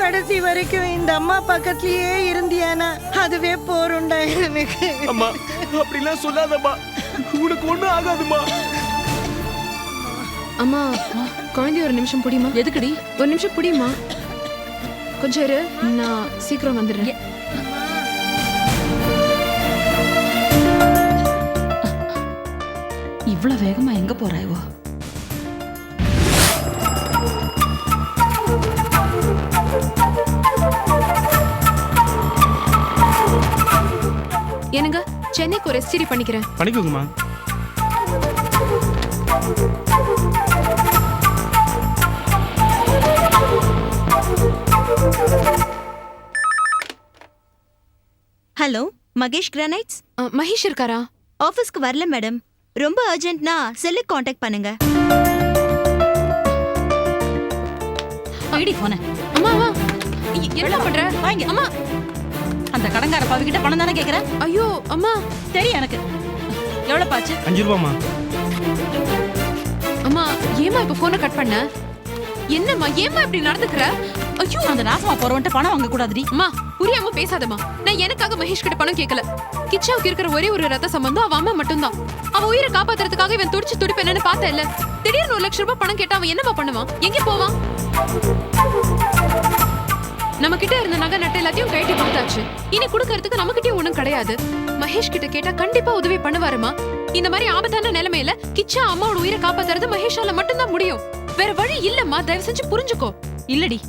கடைசி வரைக்கும் இந்த அம்மா பக்கத்துலயே இருந்தியானா அதுவே போருண்டா எனக்கு. அம்மா அப்படிலாம் சொல்லாதம்மா, உனக்கு ஒண்ணும் ஆகாதுமா. அம்மா குழந்தைய ஒரு நிமிஷம் புடிமா. எதுக்குடி? ஒரு நிமிஷம் புடிமா, கொஞ்சம் இரு, நான் சீக்கிரம் வந்துடுறேன். இவ்வளவு வேகமா எங்க போறாயோ? எனக்கு சென்னைக்கு ஒரு எஸ்டிடி பண்ணிக்கிறேன். பண்ணிக்கோங்கம்மா. Hello, Mahesh granites. மகேஷ் இருக்காரா? ஆபீஸ்க்கு வரல மேடம். ரொம்ப அர்ஜென்ட்னா செல்லுக்கு காண்டாக்ட் பண்ணுங்க. ஐடி போன. அம்மா அம்மா என்ன பண்ற? வாங்க. அம்மா அந்த கடங்கார பாவி கிட்ட பணம் தானே கேக்குற? ஐயோ அம்மா. தெரியும் எனக்கு. எவ்வளவு பாச்சு? 5 ரூபாமா. அம்மா ஏமா இப்ப போனை கட் பண்ண? என்னம்மா ஏமா இப்படி நடந்துக்கற? ஐயோ அந்த நாசமா போறவன்ட்ட பணம் வாங்க கூடாதுடி. அம்மா புரியாம பேசாதம்மா. நான் எனக்காக மகேஷ் கிட்ட பணம் கேட்கல. கிச்சாவுக்கு இருக்கிற ஒரே ஒரு ரத்த சம்பந்தம் அவ அம்மா மட்டும்தான். அவ உயிரை காப்பாத்துறதுக்காக இவன் துடிச்சு துடிப்பேன்னு பார்த்தா இல்ல. திடீர்னு 1 லட்சம் ரூபாய் பணம் கேட்டா அவன் என்னமா பண்ணுவான்? எங்க போவான்? நம்ம கிட்ட இருந்த நகை நட்டை எல்லாத்தையும் கழட்டி கொடுத்தாச்சு. இனி குடுக்கறதுக்கு நம்ம கிட்டே ஒண்ணும் கிடையாது. மகேஷ் கிட்ட கேட்டா கண்டிப்பா உதவி பண்ணுவாருமா. இந்த மாதிரி ஆபத்தான நிலைமையில கிச்சா அம்மாவோட உயிரை காப்பாத்துறது மகேஷால மட்டும்தான் முடியும். வேற வழி இல்லம்மா, தயவு செஞ்சு புரிஞ்சுக்கோ. இல்லடி,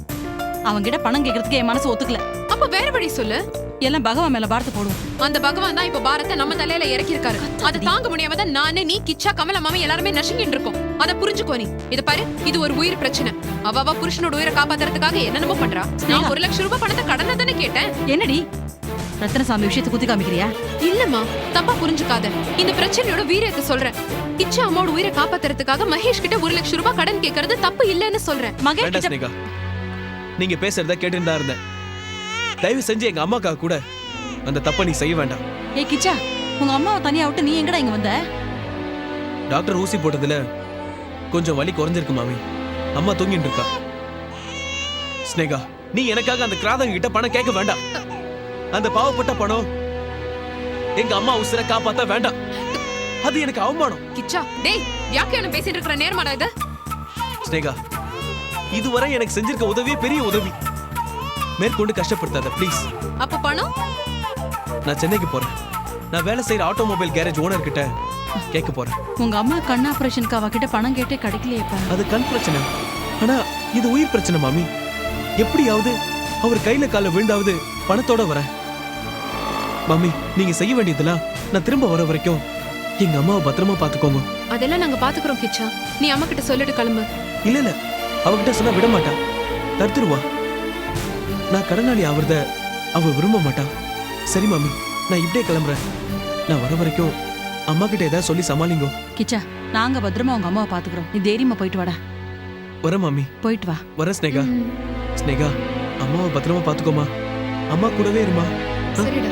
அவங்கிட்ட பணம் கேக்குறதுக்கு என் மனசு ஒத்துக்கல. அப்ப வேற வழி சொல்லு. எல்லாம் பகவான் மேல பாரத்தை போடுவோம். அந்த பகவான் தான் இப்ப பாரத்தை நம்ம தலையில இறக்கி இருக்காரு. அது தாங்க முடியாம தான் நானே, நீ, கிச்சா, கமல மாமா எல்லாருமே நசுங்கிட்டு இருக்கோம். அத புரிஞ்சுக்கோ நீ. இத பாரு, இது ஒரு உயிர் பிரச்சனை. அவ புருஷனோட உயிரை காப்பாத்துறதுக்காக என்னென்னமோ பண்றா. நான் 1 லட்சம் ரூபாய் பணத்தை கடனை தானே கேட்டேன். என்னடி ரத்னசாமி விஷயத்தை குத்தி காமிக்கிறியா? இல்லம்மா, தப்பா புரிஞ்சுக்காத. இந்த பிரச்சனையோட வீரியத்தை சொல்றேன். கிச்சா அம்மாவோட உயிரை காப்பாத்துறதுக்காக மகேஷ் கிட்ட 1 லட்சம் ரூபாய் கடன் கேட்கறது தப்பு இல்லன்னு சொல்றேன். மகேஷ் வேண்டாம் கிட்ட ஸ்னேகா, நீங்க பேசுறத கேட்டுட்டு தான் இருந்தேன். தயவு செஞ்சு எங்க அம்மாக்காக கூட அந்த தப்பை நீ செய்ய வேண்டாம். ஏய் கிச்சா, உங்க அம்மாவை தனியா விட்டு நீ எங்கடா இங்க வந்த? டாக்டர் ஊசி போட்டதுல கொஞ்சம் வலி குறைஞ்சிருக்கு மாமி. அம்மா தூங்கிட்டு இருக்கா. ஸ்னேகா, நீ எனக்காக அந்த கிராதங்க கிட்ட பணம் கேட்க வேண்டாம். அந்த பாவப்பட்ட பணம் எங்க அம்மா உசுரை காப்பாத்த வேண்டாம். அது எனக்கு அவமானம். கிச்சா, டேய், வியாக்கியானம் பேசிட்டு இருக்கிற நேரமாடா இது? ஸ்னேகா, இதுவரை எனக்கு செஞ்சிருக்க உதவியே பெரிய உதவி. மேற்கொண்டு கஷ்டப்படுத்தாத ப்ளீஸ். அப்ப பணம்? நான் சென்னைக்கு போறேன். நான் வேலை செய்யற ஆட்டோமொபைல் கேரேஜ் ஓனர் கிட்ட கேட்க போறேன். உங்க அம்மா கண் ஆபரேஷனுக்கு அவகிட்ட பணம் கேட்டே கிடைக்கலையேப்பா. அது கண் பிரச்சனை, ஆனா இது உயிர் பிரச்சனை மாமி. எப்படியாவது அவர் கையில கால விழுந்தாவது பணத்தோட வரேன். மாமி, நீங்க செய்ய வேண்டியதெல்லாம் நான் திரும்ப வர வரைக்கும் எங்க அம்மாவை பத்திரமா பாத்துக்கோங்க. அதெல்லாம் நாங்க பாத்துக்கிறோம் கிச்சா. நீ அம்மா கிட்ட சொல்லிட்டு கிளம்பு. இல்ல இல்ல, அவகிட்ட சொன்னா விட மாட்டா, தடுத்துருவா. நான் கடனாளி ஆவறத அவ விரும்ப மாட்டா. சரி மாமி, நான் இப்படியே கிளம்புறேன். நான் வர வரைக்கும் அம்மா கிட்ட ஏதாவது சொல்லி சமாளிங்கோ. கிச்சா, நாங்க பத்திரமா உங்க அம்மாவை பாத்துக்கிறோம். நீ தைரியமா போயிட்டு வாடா. வர மாமி. போயிட்டு வா. வர ஸ்னேகா. ஸ்னேகா, அம்மாவை பத்திரமா பாத்துக்கோமா. அம்மா கூடவே இருமா. சரிடா.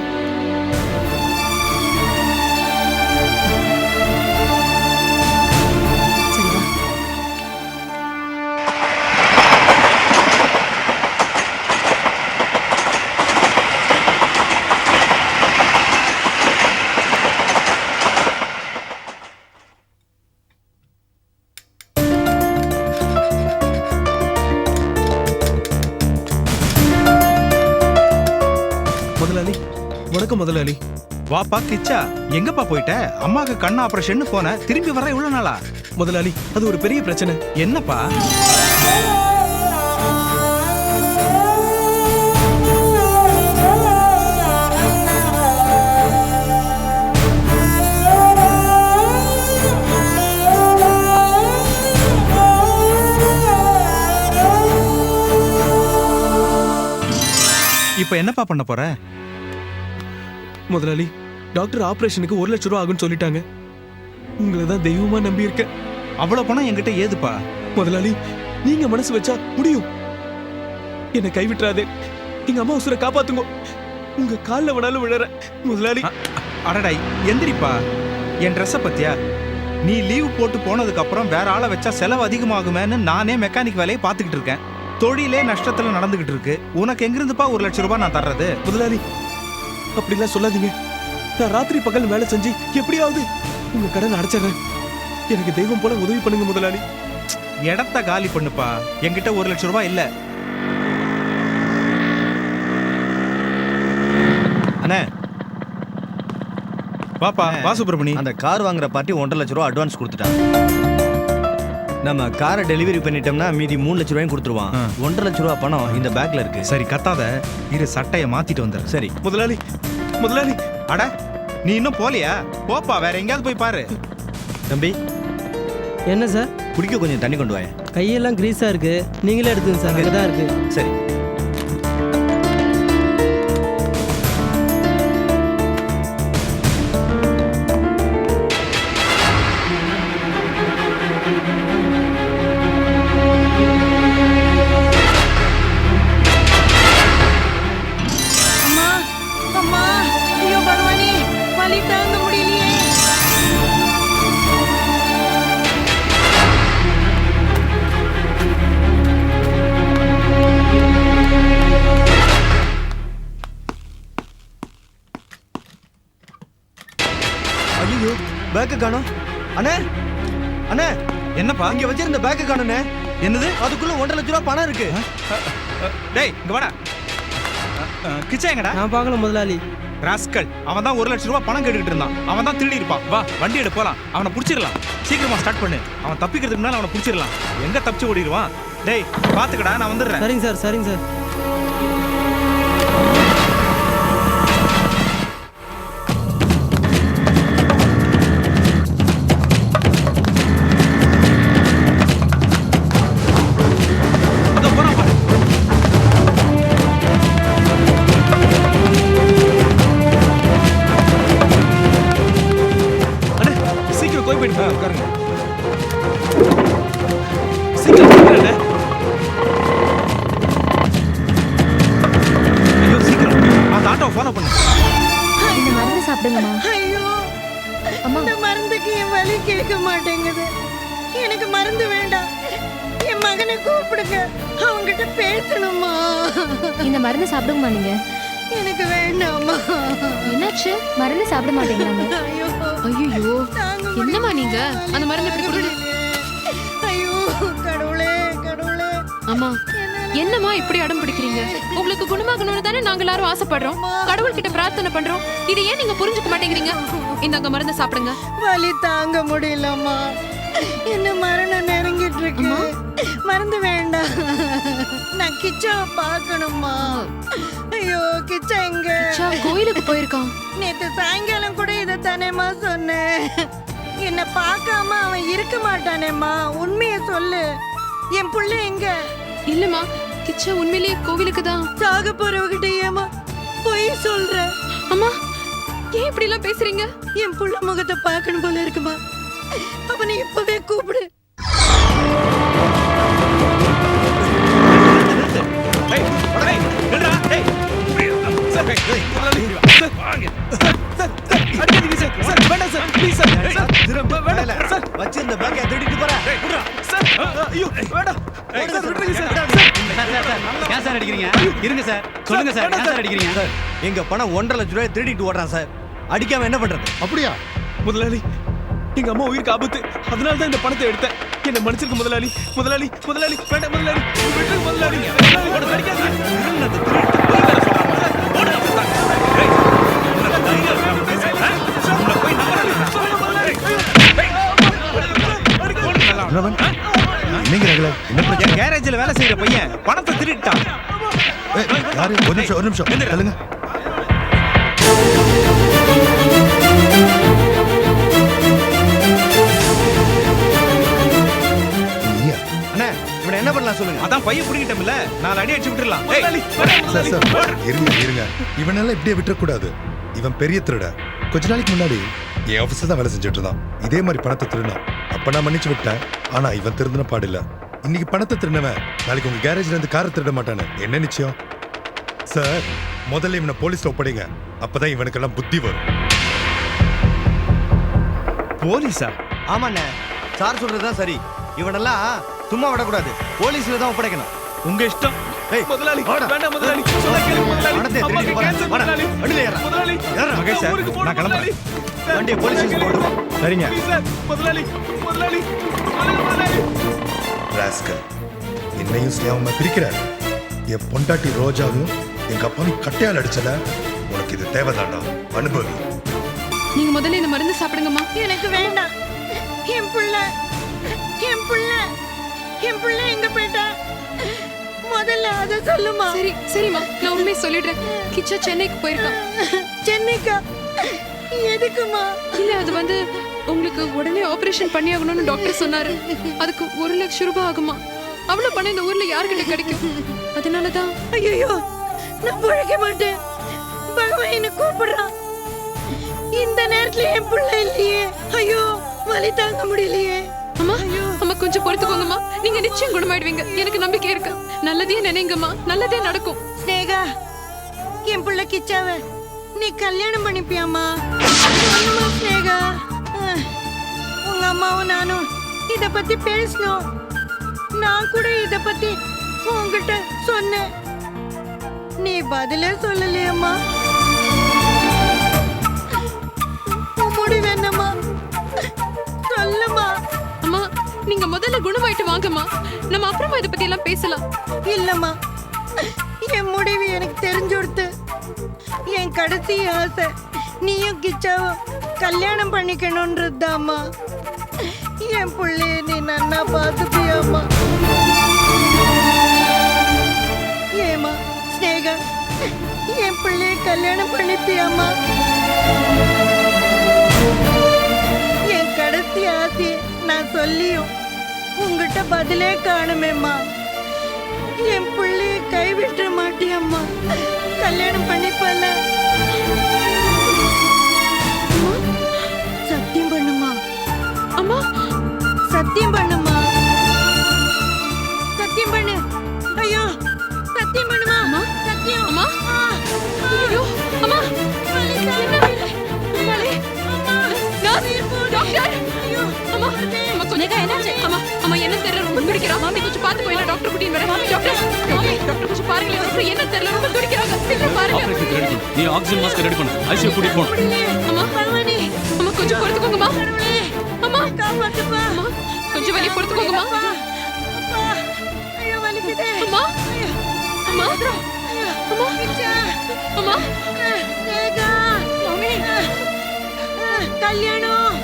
சரி வா. முதலாளி, வணக்கம் முதலாளி. வாப்பா கிச்சா, எங்கப்பா போயிட்ட? அம்மாக்கு கண் ஆபரேஷன் போன, திரும்பி வர இவ்வளவு நாளா? முதலாளி, அது ஒரு பெரிய பிரச்சனை. என்னப்பா? இப்ப என்னப்பா பண்ண போற? முதலாளி, டாக்டர் ஆபரேஷனுக்கு 1 லட்சம் ரூபாய் ஆகும்னு சொல்லிட்டாங்க. உங்களை தான் தெய்வமா நம்பி இருக்கேன். அவ்வளவு பணம் என்கிட்ட ஏதுப்பா? முதலாளி, நீங்க மனசு வச்சா முடியும். என்னை கைவிட்டுறாதே. எங்க அம்மா உசுரை காப்பாத்துங்க. உங்க கால்ல வேணாலும் விழற முதலாளி. அடடாய், எந்திரிப்பா. என் ட்ரெஸ்ஸை பத்தியா? நீ லீவ் போட்டு போனதுக்கு அப்புறம் வேற ஆளை வச்சா செலவு அதிகமாகுமேன்னு நானே மெக்கானிக் வேலையை பார்த்துக்கிட்டு இருக்கேன். தொழிலே நஷ்டத்துல நடந்துகிட்டு இருக்கு. உனக்கு எங்கிருந்துப்பா 1 லட்சம் ரூபாய் நான் தர்றது? முதலாளி அப்படிலாம் சொல்லாதீங்க. நான் ராத்திரி பகல் வேலை செஞ்சு எப்படியாவது உங்க கடன் அடைச்சிடுறேன். எனக்கு தெய்வம் போல உதவி பண்ணுங்க முதலாளி. இடத்த காலி பண்ணுப்பா. என்கிட்ட 1 லட்சம் ரூபாய் இல்ல. அண்ணே பாப்பா வா சுப்பிரமணி. அந்த கார் வாங்குற பார்ட்டி 1.5 லட்ச ரூபா அட்வான்ஸ் கொடுத்துட்டான். நம்ம காரை டெலிவரி பண்ணிட்டோம்னா மீதி 3 லட்ச ரூபாயும் கொடுத்துருவான். 1.5 லட்ச ரூபா பணம் இந்த பேக்ல இருக்கு. சரி கத்தாத, இரு சட்டைய மாத்திட்டு வந்துடுறேன். சரி முதலாளி முதலாளி அட நீ இன்னும் போலியா? போப்பா, வேற எங்கேயாவது போய் பாரு. தம்பி என்ன சார்? குடிக்க கொஞ்சம் தண்ணி கொண்டு வாங்க. கையெல்லாம் கிரீஸா இருக்கு, நீங்களே எடுத்துங்க சார். அங்கே தான் இருக்கு. சரி அம்மா அம்மா, ஐயோ பகவானி, வலி தாங்க முடியலையே. ஐயோ பேக்கு காணோம். அண்ணே அண்ணே என்னப்பா? இங்க வச்சிருந்த பேக்கு காணோண்ணே. என்னது? அதுக்குள்ள 1.5 லட்ச ரூபா பணம் இருக்கு. டேய் இங்க வாடா. கிச்சா எங்கடா? நான் பார்க்கல முதலாளி. ராஸ்கல், அவன் தான் 1 லட்சம் ரூபாய் பணம் கேட்டுக்கிட்டு இருந்தான். அவன் தான் திருடி இருப்பான். வா வண்டி எடு போலாம். அவனை புடிச்சிடலாம். சீக்கிரமா ஸ்டார்ட் பண்ணு. அவன் தப்பிக்கிறதுக்கு முன்னால அவனை புடிச்சிடலாம். எங்க தப்பிச்சு ஓடிடுவான்? டேய் பாத்துக்கடா, நான் வந்துடுறேன். சரிங்க சார், சரிங்க சார். இதோ போறான் பாரு. அண்ணே சீக்கிரம் கோய் போயிட்டு உட்காருங்க. சீக்கிரம் உட்காருங்க. ஐயோ சீக்கிரம் அந்த ஆட்டோவை ஃபாலோ பண்ணு. இந்த மருந்து சாப்பிடுங்கம்மா. ஐயோ, இந்த மருந்துக்கு என் வலி கேட்க மாட்டேங்குது. எனக்கு மருந்து வேண்டாம். என் மகனை கூப்பிடுங்க, அவங்கிட்ட பேசணுமா. இந்த மருந்து சாப்பிடுங்கம்மா. நீங்க எனக்கு வேண்டாமா. என்னாச்சு? மருந்து சாப்பிட மாட்டேங்கிறாங்க. ஐயோ ஐயோ தாங்க என்னம்மா முடியல. நீங்க அந்த மருந்து இப்படி கொடுங்க. ஐயோ கடவுளே கடவுளே. அம்மா என்னால என்னம்மா இப்படி அடம் பிடிக்கிறீங்க? உங்களுக்கு குணமாகணும்னு தானே நாங்க எல்லாரும் ஆசைப்படுறோம், கடவுள் கிட்ட பிரார்த்தனை பண்றோம். இதை ஏன் நீங்க புரிஞ்சுக்க மாட்டேங்கிறீங்க? இந்தாங்க மருந்து சாப்பிடுங்க. வலி தாங்க முடியலம்மா. என்ன மரணம் நெருங்கிட்டு இருக்கு. மருந்து வேண்டாம். நான் கிச்சாவை பார்க்கணுமா. ஐயோ கிச்சா எங்க? கிச்சா கோயிலுக்கு போயிருக்கான். நேத்து சாயங்காலம் கூட இதை தானேம்மா சொன்னேன். என்ன பார்க்காம அவன் இருக்க மாட்டானேம்மா. உண்மையை சொல்லு. என் புள்ள எங்க? இல்லம்மா, கிச்சா உண்மையிலேயே கோவிலுக்கு தான். சாக போறவகிட்ட ஏமா பொய் சொல்ற? அம்மா ஏன் இப்படி எல்லாம் பேசுறீங்க? என் புள்ள முகத்தை பார்க்கணும் போல இருக்குமா. அவனை இப்பவே கூப்பிடு. டேய் டேய் நில்றா. டேய் சார், முதலாளி சார், வாங்க சார். அடிக்காதீங்க சார். சார் வேண்டாம் சார், ப்ளீஸ் சார். சார் திரும்ப வேண்டாம் சார். வச்சிருந்த பேக்கை திருடிட்டு போற. டேய் விட்றா சார். ஐயோ வேண்டாம் சார், விட்டுருங்க சார். ஏன் சார் அடிக்கிறீங்க? இருங்க சார், சொல்லுங்க சார், ஏன் சார் அடிக்கிறீங்க? சார் எங்க பணம் 1.5 லட்ச ரூபாய் திருடிட்டு ஓடுறான் சார். அடிக்காம என்ன பண்றது? அப்படியா? முதலாளி எங்க அம்மா உயிருக்கு ஆபத்து, அதனால தான் இந்த பணத்தை எடுத்தேன். என்ன மன்னிச்சிருக்க முதலாளி. முதலாளி முதலாளி வேண்டாம் முதலாளி, விட்டுருங்க முதலாளி. முதலாளி ஓட அடிக்காதீங்க. இருங்க போய் வேற சொல்றாங்க சார். ஓடுங்க சார். டேய் உனக்கு தைரியம் வேணும் பேச. உன்னை போய் நம்பறேன். சொல்லுங்க முதலாளி. ரவன், என்னங்க ரகுல? என்ன பிரச்சனை? என் கேரேஜ்ல வேலை செய்யற பையன் பணத்தை திருடிட்டான். யாரு? ஒரு நிமிஷம் சொல்லுங்க. அண்ணே இவனை என்ன பண்ணலாம் சொல்லுங்க. அதான் பையன் புடிங்கிட்டோம்ல, 4 அடி அடிச்சு விட்டுறலாம். முதலாளி சார் சார் இருங்க. இவனெல்லாம் இப்படியே விட்டுறக்கூடாது. இவன் பெரிய திருட. கொஞ்ச நாளைக்கு முன்னாடி என் ஆபீஸ்ல தான் வேலை செஞ்சுட்டு இருந்தான். இதே மாதிரி பணத்தை திருடினான். அப்ப நான் மன்னிச்சு விட்டேன். ஆனா இவன் திருந்தின பாடில்ல. இன்னைக்கு பணத்தை திருடினவன் நாளைக்கு உங்க கேரேஜ்ல இருந்து காரை திருட மாட்டானு என்ன நிச்சயம்? சார் முதல்ல இவனை போலீஸ்ல ஒப்படைங்க. அப்பதான் இவனுக்கெல்லாம் புத்தி வரும். போலீஸா? ஆமாண்ணே, சார் சொல்றதுதான் சரி. இவனெல்லாம் சும்மா விடக்கூடாது, போலீஸ்ல தான் ஒப்படைக்கணும். உங்க இஷ்டம். ஏய், முதலாளி வாடா. வேண்டாம் முதலாளி சொன்னா கேளுங்க முதலாளி பணத்தை அம்மாக்கு திருடி போடா. கேன்சர் வாடா. முதலாளி வண்டியில ஏறுடா. முதலாளி ஏறுடா. மகேஷ் சார், ஊருக்கு போகணும் நான் கிளம்புறேன். முதலாளி. சார், வண்டியை போலீஸ் சொன்னா ஸ்டேஷன் கேளுங்க. போடுவோம். சரிங்க. ப்ளீஸ் சார் முதலாளி முதலாளி சொல்லுங்க முதலாளி. ராஸ்கல் என்னையும் ஸ்னேகமா பிரிக்கிறார். என் பொண்டாட்டி ரோஜாவும் எங்க அப்பாவும் கட்டையால் அடிச்சல. உனக்கு இது தேவைதாண்டா, அனுபவி. நீங்க முதல்ல இந்த மருந்து சாப்பிடுங்கம்மா. எனக்கு வேண்டாம். என் புள்ள என் புள்ள என் புள்ள எங்க போயிட்டா? முதல்ல அத சொல்லுமா. சரி சரிம்மா, நான் உண்மையை சொல்லிடுறேன். கிச்சா சென்னைக்கு போயிருக்கான். சென்னைக்கா? எதுக்குமா? இல்ல அது வந்து உங்களுக்கு உடனே ஆபரேஷன் பண்ணி ஆகணும்னு டாக்டர் சொன்னாரு. அதுக்கு 1 லட்சம் ரூபாய் ஆகுமா. அவ்வளவு பணம் இந்த ஊர்ல யாருக்கிட்ட கிடைக்கும்? அதனாலதான். ஐயோ, நான் பிழைக்க மாட்டேன். பகவான் என்ன கூப்பிடுறான். இந்த நேரத்துல என் புள்ள இல்லையே. ஐயோ, வலி தாங்க முடியலையே. அம்மா அம்மா கொஞ்சம் பொறுத்துக்கோங்கம்மா. நீங்க நிச்சயம் குணமாயிடுவீங்க. எனக்கு நம்பிக்கை இருக்கு. நல்லதே நினைங்கம்மா, நல்லதே நடக்கும். ஸ்னேகா, என் புள்ள கிச்சாவ நீ கல்யாணம் பண்ணிப்பியாமா? சொல்லுமா ஸ்னேகா. உங்க அம்மாவும் நானும் இத பத்தி பேசணும். நான் கூட இத பத்தி உன்கிட்ட சொன்னேன். நீ பதிலே சொல்லலையம்மா. முடிவு என்னம்மா? சொல்லுமா. அம்மா நீங்க முதல்ல குணமாயிட்டு வாங்கம்மா. நம்ம அப்புறமா இத பத்தி எல்லாம் பேசலாம். இல்லம்மா, என் முடிவு எனக்கு தெரிஞ்சுடுத்து. என் கடைசி ஆசை நீயும் கிச்சாவும் கல்யாணம் பண்ணிக்கணும்ன்றதுதாம்மா. என் புள்ளைய நீ நன்னா பார்த்துப்பியாம்மா. ஏமா ஸ்னேகா, என் பிள்ளைய கல்யாணம் பண்ணிப்பியாம்மா? என் கடைசி ஆசையை நான் சொல்லியும் உங்ககிட்ட பதிலே காணுமேம்மா. என் பிள்ளைய கைவிட்ட மாட்டியம்மா. கல்யாணம் பண்ணிப்பல. சத்தியம் பண்ணுமா. அம்மா சத்தியம் பண்ணுமா. சத்தியம் பண்ணு. ஐயோ, சத்தியம் பண்ணுமா. சத்தியம். அம்மா ஐயோ அம்மா என்ன வலி? Nurse, doctor. அம்மா அம்மா கொஞ்சம் என்னாச்சு? அம்மா அம்மா என்ன தெரியல, ரொம்ப துடிக்கிறா. மாமி கொஞ்சம் பார்த்து போய் டாக்டர் கூட்டிட்டு வரேன். டாக்டர் டாக்டர் கொஞ்சம் பாருங்க. டாக்டர் என்ன தெரியல, ரொம்ப துடிக்கிறாங்க. சீக்கிரம் பாருங்க. ஆபரேஷன் ரெடி பண்ணு. நீ ஆக்ஸிஜன் மாஸ்க் ரெடி பண்ணு. ஐசியூ கூட்டிட்டு போ. அம்மா பகவானே, அம்மா கொஞ்சம் பொறுத்துக்கோங்கம்மா. அம்மா காப்பாத்துப்பா. அம்மா கொஞ்சம் வலி பொறுத்துக்கோங்கம்மா. அப்பா, ஐயோ வலிக்குதே. அம்மா அம்மா அம்மா அம்மா ஸ்னேகா, கல்யாணம்.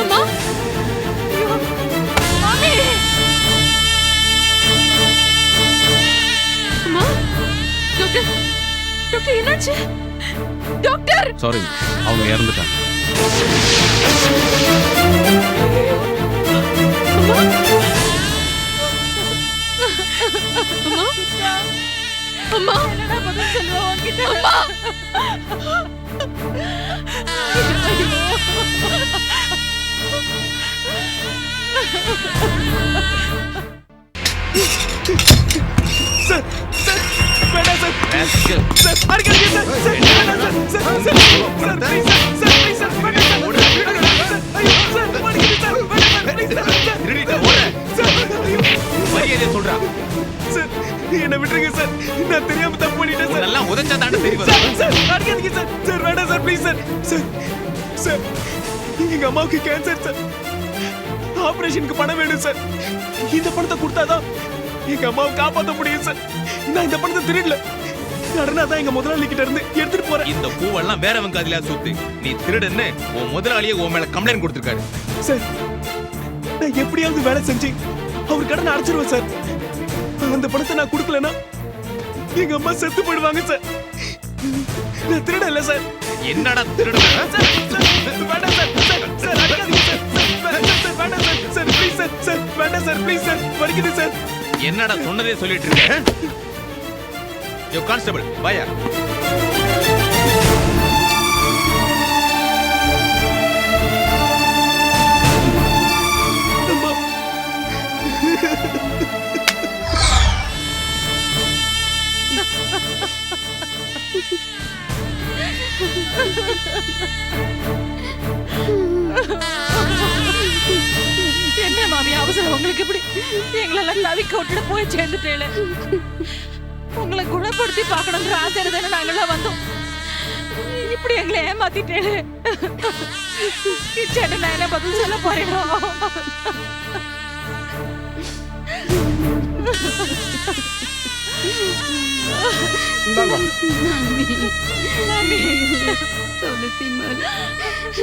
அம்மா ஐயோ மாமி. அம்மா டாக்டர் டாக்டர் என்னாச்சு? டாக்டர் சாரி, அவங்க இறந்துட்டாங்க. அம்மா என்னடா பதில் சொல்லுவா உன்கிட்ட? அம்மா சார் சார் வேண்டாம் சார். சார் அடிக்காதீங்க சார். சார் வேண்டாம் sir. Sir sir sir please sir. Sir please sir வேண்டாம் சார். ஐயோ சார் அடிக்காதீங்க சார். வேண்டாம் சார். Please sir. திருடிட்ட ஓடு. சார் ஐயோ மரியாதை சொல்றா. சார் என்ன விட்டுருங்க சார். நான் தெரியாம தப்பு பண்ணிட்டேன் சார். நல்லா உதச்சா தாண்ட தெரியும். சார் சார் அடிக்காதீங்க சார். சார் வேண்டாம் sir. Please sir. Sir sir எங்க அம்மாவுக்கு கேன்சர் சார். ஆபரேஷனுக்கு பணம் வேணும் சார். இந்த பணத்தை கொடுத்தாதான் எங்க அம்மாவை காப்பாற்ற முடியும் சார். நான் இந்த பணத்தை திருடல. கடனா தான் எங்க முதலாளி கிட்ட இருந்து எடுத்துட்டு போறேன். இந்த பூவெல்லாம் வேறவங்க காதுல சுத்து. நீ திருடன்னு உன் முதலாளியே உன் மேல கம்ப்ளைண்ட் கொடுத்திருக்காரு. சார் நான் எப்படியாவது வேலை செஞ்சு அவர் கடனை அடைச்சிருவேன் சார். அந்த பணத்தை நான் கொடுக்கலன்னா எங்க அம்மா செத்து போயிடுவாங்க சார். நான் திருட இல்ல சார். என்னடா திருடுற? சார் சார் வேண்டாம் சார். சார் சார் அடிக்காதீங்க சார். சார் வேண்டாம் சார். வேண்டாம் sir. Sir please sir. Sir வேண்டாம் சார். ப்ளீஸ் சார் வலிக்குது சார். என்னடா சொன்னதே சொல்லிட்டு இருக்க? யோ கான்ஸ்டபிள் வாயா. அம்மா உங்களுக்கு இப்படி எங்களெல்லாம் தவிக்க விட்டுட்டு போய் சேர்ந்துட்டேல. உங்களை குணப்படுத்தி பார்க்கணுங்கிற ஆசையில தானே நாங்களாம் வந்தோம். இப்படி எங்களை ஏமாத்திட்டேளே. கிச்சனை நான் என்ன பதில் சொல்ல போறேனோ?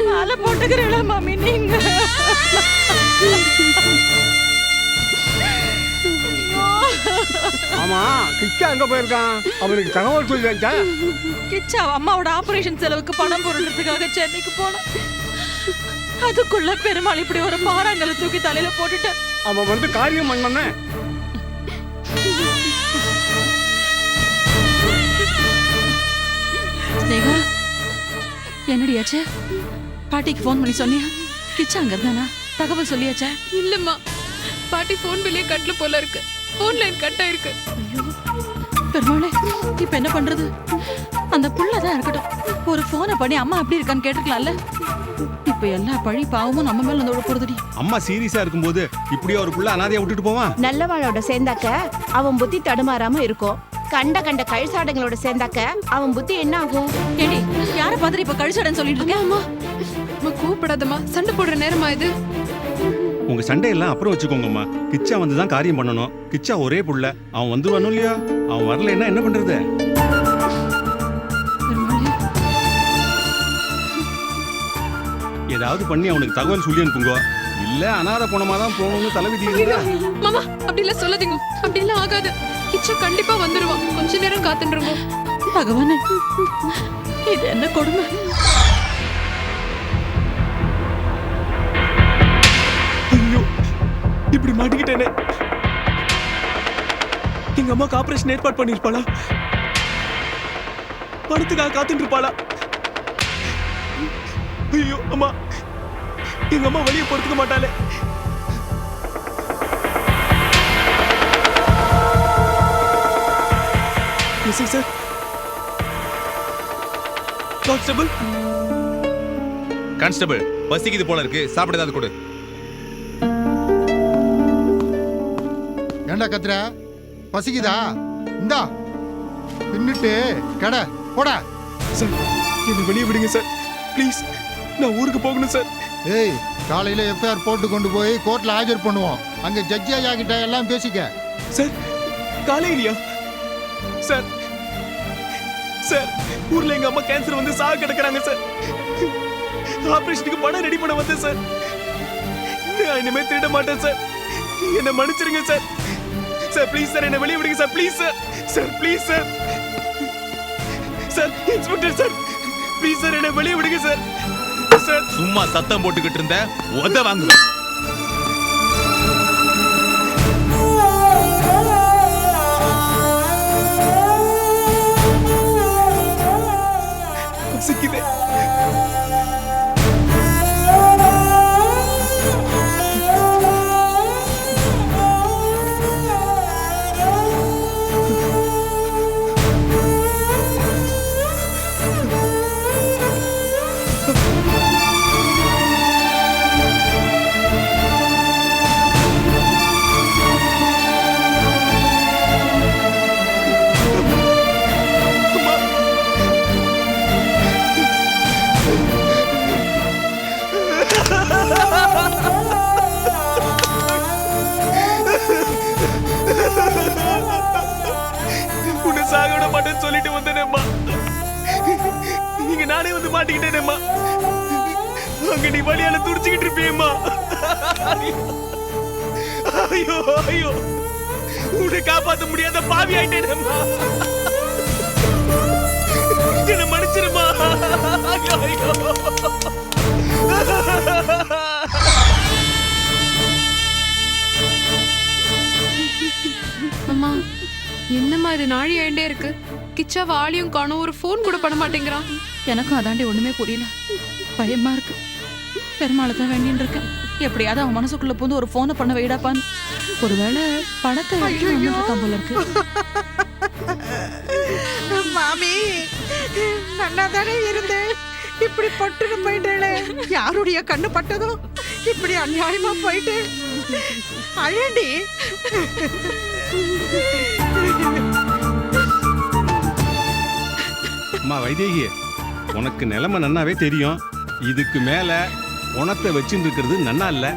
மாலை போட்டுக்கிறீங்களா மாமி நீங்க? ஆமா, கிச்சா எங்க போயிருக்கான்? அவனுக்கு தகவல் சொல்லி வச்சா? கிச்சா அம்மாவோட ஆபரேஷன் செலவுக்கு பணம் பொருள்றதுக்காக சென்னைக்கு போனான். அதுக்குள்ள பெருமாள் இப்படி ஒரு பாறாங்கலை தூக்கி தலையில போட்டுட்டு அவன் வந்து காரியம் பண்ணனே. ஸ்னேகா, என்னடியாச்சு? பாட்டிக்கு ஃபோன் பண்ணி சொன்னியா? கிச்சா அங்க இருந்தானா? தகவல் சொல்லியாச்சா? இல்லம்மா, பாட்டி போன் பில்லே கட்டல போல இருக்கு. போன் லைன் கட் ஆயிருக்கு. பெருமாளே, இப்ப என்ன பண்றது? அந்த புள்ளதான் இருக்கட்டும், ஒரு போனை பண்ணி அம்மா அப்படி இருக்கான்னு கேட்டுக்கலாம்ல. இப்ப எல்லா பழி பாவமும் நம்ம மேல வந்து போடுதுடி. அம்மா சீரியஸா இருக்கும்போது இப்படியே ஒரு புள்ள அனாதையா விட்டுட்டு போவான்? நல்லவாளோட சேர்ந்தாக்க அவன் புத்தி தடுமாறாம இருக்கும். கண்ட கண்ட கழிசாடங்களோட சேர்ந்தாக்க அவன் புத்தி என்ன ஆகும்? ஏடி, யார பாத்துட்டு இப்ப கழிச்சடன்னு சொல்லிட்டு இருக்கேன்? அம்மா கூப்பிடாதம்மா, சண்டை போடுற நேரமா இது? உங்க சண்டையெல்லாம் அப்புறம் வச்சுக்கோங்கம்மா. கிச்சா வந்து தான் காரியம் பண்ணணும். கிச்சா ஒரே புள்ள, அவன் வந்துருவானோ இல்லையா? அவன் வரலைன்னா என்ன பண்றது? ஏதாவது பண்ணி அவனுக்கு தகவல் சொல்லி அனுப்புங்க. இல்ல அனாதை போனமா தான் போகணும்னு தலைவிதி இருந்தா. மாமா அப்படி எல்லாம் சொல்லாதீங்க. அப்படி எல்லாம் ஆகாது. கிச்சா கண்டிப்பா வந்துருவான். கொஞ்ச நேரம் காத்துருங்க. பகவானே, இது என்ன கொடுமை? ஐயோ, இப்படி மாட்டிக்கிட்டேனே. எங்க அம்மாக்கு ஆபரேஷன் ஏற்பாடு பண்ணிருப்பாளா? பணத்துக்காக காத்துட்டு இருப்பாளா? ஐயோ அம்மா, எங்க அம்மா வெளியே பொறுத்துக்க மாட்டாளே. Sir, constable. கான்ஸ்டபிள், பசிக்குது போல இருக்கு, சாப்பிட ஏதாவது கொடு. ஏண்டா கத்துற? பசிக்குதா? இந்தா தின்னுட்டு கடை போடா. சார், என்னை வெளியே விடுங்க சார், ப்ளீஸ். நான் ஊருக்கு போகணும் சார். ஏய், காலையில எஃப்ஐஆர் போட்டு கொண்டு போய் கோர்ட்ல ஆஜர் பண்ணுவோம். அங்க ஜட்ஜி ஐயா கிட்ட எல்லாம் பேசிக்க. சார், காலையிலையா? சார் சார், ஊர்ல எங்க அம்மா கேன்சர் வந்து சாக கிடக்குறாங்க சார். ஆபரேஷனுக்கு பணம் ரெடி பண்ண வந்தேன் சார். நான் இனிமே திருட மாட்டேன் சார். என்ன மன்னிச்சிருங்க சார். சார் ப்ளீஸ் சார், என்ன வெளியே விடுங்க sir, please sir. Sir please sir. Sir inspector sir, please sir, என்ன வெளியே விடுங்க சார். சார் சும்மா சத்தம் போட்டுக்கிட்டு இருந்த உத வாங்குவேன். பசிக்குதே. உன்னை சாகவிட மாட்டேன்னு சொல்லிட்டு வந்தேனேம்மா. இங்க நானே வந்து மாட்டிக்கிட்டேனேம்மா. அங்க நீ வழியால துடிச்சுக்கிட்டு இருப்பியேம்மா. ஐயோ ஐயோ, உன்னை காப்பாத்த முடியாத பாவி ஆயிட்டேனேம்மா. என்ன மன்னிச்சிருமா. ஐயோ ஐயோ. அம்மா, என்னம்மா இது நாழி ஆயிட்டே இருக்கு? கிச்சாவை ஆளியும் காணும், ஒரு ஃபோன் கூட பண்ண மாட்டேங்கிறான். எனக்கும் அதாண்டி ஒண்ணுமே புரியல. பயமா இருக்கு. பெருமாளை தான் வேண்டின்னு இருக்கேன். எப்படியாவது அவன் மனசுக்குள்ள போந்து ஒரு போனை பண்ண வைடாப்பான்னு. ஒருவேளை பணத்தை இருக்கான் போல இருக்கு. மாமி, நன்னா தானே இருந்தேன். இப்படி பட்டுன்னு போயிட்டேளே. யாருடைய கண்ணு பட்டதோ இப்படி அநியாயமா போயிட்டு அழண்டி. அம்மா வைதேகி, உனக்கு நிலைமை நன்னாவே தெரியும். இதுக்கு மேல உனத்தை வச்சுட்டு இருக்கிறது நன்னா இல்ல.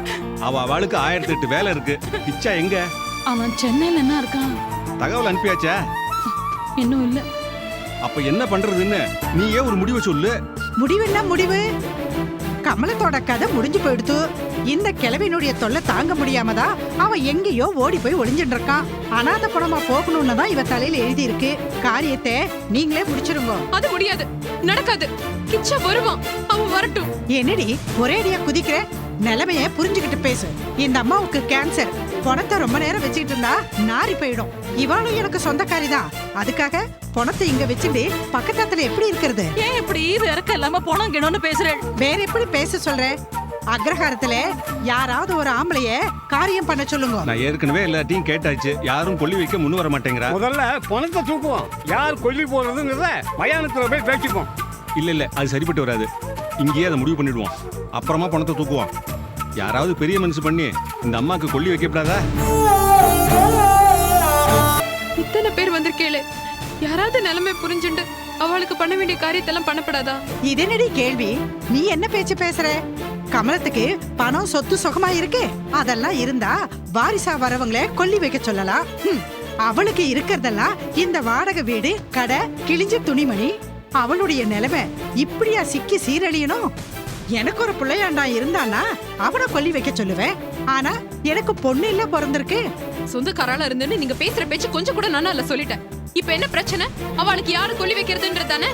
அவளுக்கு 1008 வேலை இருக்கு. கிச்சா எங்க? அவன் சென்னையில என்ன இருக்கான்? தகவல் அனுப்பியாச்சா? இன்னும் இல்ல. அப்ப என்ன பண்றதுன்னு நீயே ஒரு முடிவை சொல்லு. முடிவுன்னா முடிவு. கமலத்தோட கதை முடிஞ்சு போயிடுத்து. இந்த கிழவினுடைய தொல்லை தாங்க முடியாமதான் அவன் எங்கேயோ ஓடி போய் ஒளிஞ்சுட்டு இருக்கான். அனாதை பணமா போகணும்னு தான் இவ தலையில எழுதி இருக்கு. காரியத்தை நீங்களே முடிச்சிருங்க. அது முடியாது, நடக்காது. கிச்சா வருவான், அவன் வரட்டும். என்னடி ஒரேடியா குதிக்கிற? நிலைமைய புரிஞ்சுக்கிட்டு பேசு. இந்த அம்மாவுக்கு கேன்சர். பணத்தை ரொம்ப நேரம் வச்சுக்கிட்டு இருந்தா நாரி போயிடும். இவாளும் எனக்கு சொந்தக்காரி தான். அதுக்காக பணத்தை இங்க வச்சுட்டு பக்கத்துல எப்படி இருக்கிறது? ஏன் இப்படி இறக்க இல்லாம பணம் கிணோன்னு பேசுறேன்? வேற எப்படி பேச சொல்ற? அக்ரஹாரத்துல யாராவது ஒரு ஆம்பளைய காரியம் பண்ண சொல்லுங்க. நான் ஏற்கனவே எல்லாத்தையும் கேட்டாச்சு. யாரும் கொல்லி வைக்க முன் வர மாட்டேங்கிறா. முதல்ல பணத்தை தூக்குவோம். யார் கொல்லி போறதுங்கிறத மயானத்துல போய் பேசிப்போம். இல்ல அது சரிப்பட்டு வராது. இங்கேயே அதை முடிவு பண்ணிடுவோம். அப்புறமா பணத்தை தூக்குவோம். யாராவது பெரிய மனசு பண்ணி இந்த அம்மாக்கு கொல்லி வைக்கப்படாதா? இத்தனை பேர் வந்திருக்கேளே, யாராவது நிலைமை புரிஞ்சுண்டு அவளுக்கு பண்ண வேண்டிய காரியத்தெல்லாம் பண்ணப்படாதா? இதனடி கேள்வி? நீ என்ன பேச்சு பேசுற? கமலத்துக்கு பணம் சொத்து சுகமா இருக்கு. அதெல்லாம் இருந்தா வாரிசா வரவங்களே கொல்லி வைக்க சொல்லலாம். அவளுக்கு இருக்கிறதெல்லாம் இந்த வாடகை வீடு, கடை, கிழிஞ்ச துணிமணி. அவளுடைய நிலைமை இப்படியா சிக்கி சீரழியணும்? எனக்கு ஒரு பிள்ளையாண்டா இருந்தானா அவனை கொல்லி வைக்க சொல்லுவேன். ஆனா எனக்கு பொண்ணு இல்ல பிறந்திருக்கு. சொந்தக்காரால இருந்துன்னு நீங்க பேசுற பேச்சு கொஞ்சம் கூட நானா இல்ல சொல்லிட்டேன். இப்ப என்ன பிரச்சனை? அவளுக்கு யாரு கொல்லி வைக்கிறதுன்றதானே?